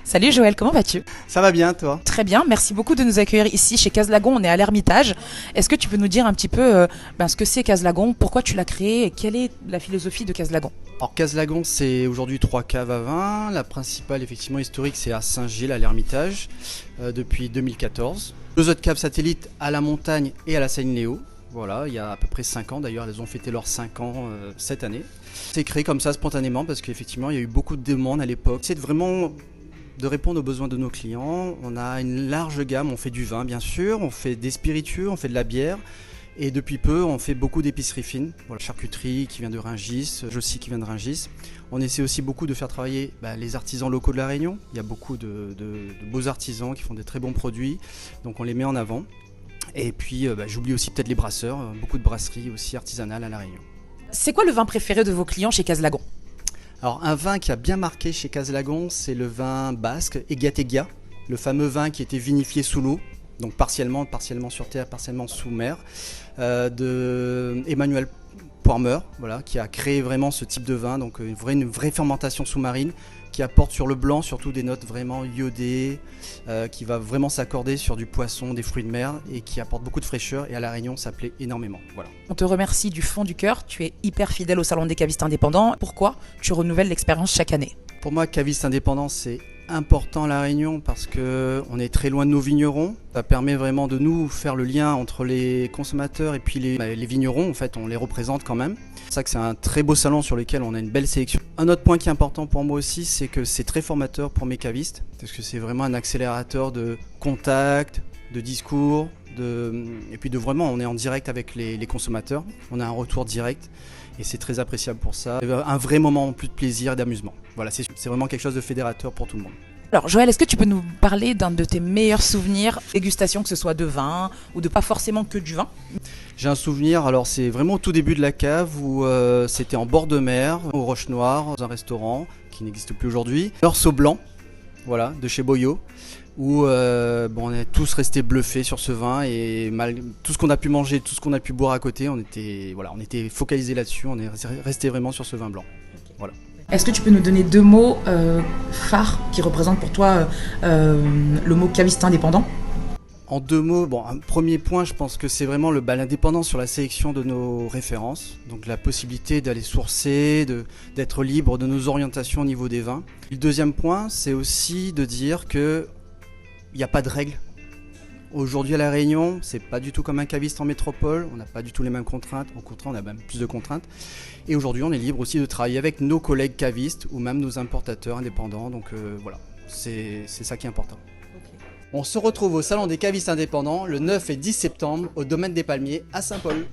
Salut Joël, comment vas-tu? Ça va bien, toi? Très bien, merci beaucoup de nous accueillir ici chez Caselagon, on est à l'Ermitage. Est-ce que tu peux nous dire un petit peu ce que c'est Caselagon, pourquoi tu l'as créé et quelle est la philosophie de Caselagon? Alors Caselagon, c'est aujourd'hui 3 caves à vin. La principale, effectivement historique, c'est à Saint-Gilles, à l'Ermitage, depuis 2014. 2 autres caves satellites à la montagne et à la Seine-Léo. Voilà, il y a à peu près 5 ans, d'ailleurs elles ont fêté leurs 5 ans cette année. C'est créé comme ça spontanément parce qu'effectivement il y a eu beaucoup de demandes à l'époque. C'est vraiment de répondre aux besoins de nos clients. On a une large gamme, on fait du vin bien sûr, on fait des spiritueux, on fait de la bière. Et depuis peu, on fait beaucoup d'épiceries fines. Voilà, charcuterie qui vient de Rungis, Jossi qui vient de Rungis. On essaie aussi beaucoup de faire travailler les artisans locaux de La Réunion. Il y a beaucoup de beaux artisans qui font des très bons produits, donc on les met en avant. Et puis j'oublie aussi peut-être les brasseurs, beaucoup de brasseries aussi artisanales à La Réunion. C'est quoi le vin préféré de vos clients chez Caselagon? Alors un vin qui a bien marqué chez Caselagon, c'est le vin basque, Egategia, le fameux vin qui était vinifié sous l'eau, donc partiellement sur terre, partiellement sous mer, de Emmanuel Poirmeur, voilà, qui a créé vraiment ce type de vin, donc une vraie fermentation sous-marine, qui apporte sur le blanc surtout des notes vraiment iodées, qui va vraiment s'accorder sur du poisson, des fruits de mer, et qui apporte beaucoup de fraîcheur, et à La Réunion ça plaît énormément. Voilà. On te remercie du fond du cœur, tu es hyper fidèle au Salon des cavistes indépendants. Pourquoi tu renouvelles l'expérience chaque année? Pour moi, caviste indépendant, c'est important à La Réunion parce qu'on est très loin de nos vignerons. Ça permet vraiment de nous faire le lien entre les consommateurs et puis les vignerons. En fait, on les représente quand même. C'est pour ça que c'est un très beau salon sur lequel on a une belle sélection. Un autre point qui est important pour moi aussi, c'est que c'est très formateur pour mes cavistes parce que c'est vraiment un accélérateur de contact, de discours, et puis de vraiment, on est en direct avec les consommateurs. On a un retour direct. Et c'est très appréciable pour ça. Un vrai moment en plus de plaisir et d'amusement. Voilà, c'est vraiment quelque chose de fédérateur pour tout le monde. Alors Joël, est-ce que tu peux nous parler d'un de tes meilleurs souvenirs, dégustation, que ce soit de vin ou de pas forcément que du vin? J'ai un souvenir, alors c'est vraiment au tout début de la cave où c'était en bord de mer, aux Roches Noires, dans un restaurant qui n'existe plus aujourd'hui. L'Orso Blanc, voilà, de chez Boyo, où on est tous restés bluffés sur ce vin et malgré tout ce qu'on a pu manger, tout ce qu'on a pu boire à côté, on était focalisés là-dessus, on est resté vraiment sur ce vin blanc. Voilà. Est-ce que tu peux nous donner 2 mots phares qui représentent pour toi le mot caviste indépendant? En 2 mots, un premier point, je pense que c'est vraiment l'indépendance sur la sélection de nos références. Donc la possibilité d'aller sourcer, d'être libre de nos orientations au niveau des vins. Le deuxième point, c'est aussi de dire que il n'y a pas de règles. Aujourd'hui à La Réunion, c'est pas du tout comme un caviste en métropole, on n'a pas du tout les mêmes contraintes, au contraire on a même plus de contraintes. Et aujourd'hui on est libre aussi de travailler avec nos collègues cavistes ou même nos importateurs indépendants, donc voilà, c'est ça qui est important. Okay. On se retrouve au Salon des cavistes indépendants le 9 et 10 septembre au Domaine des Palmiers à Saint-Paul.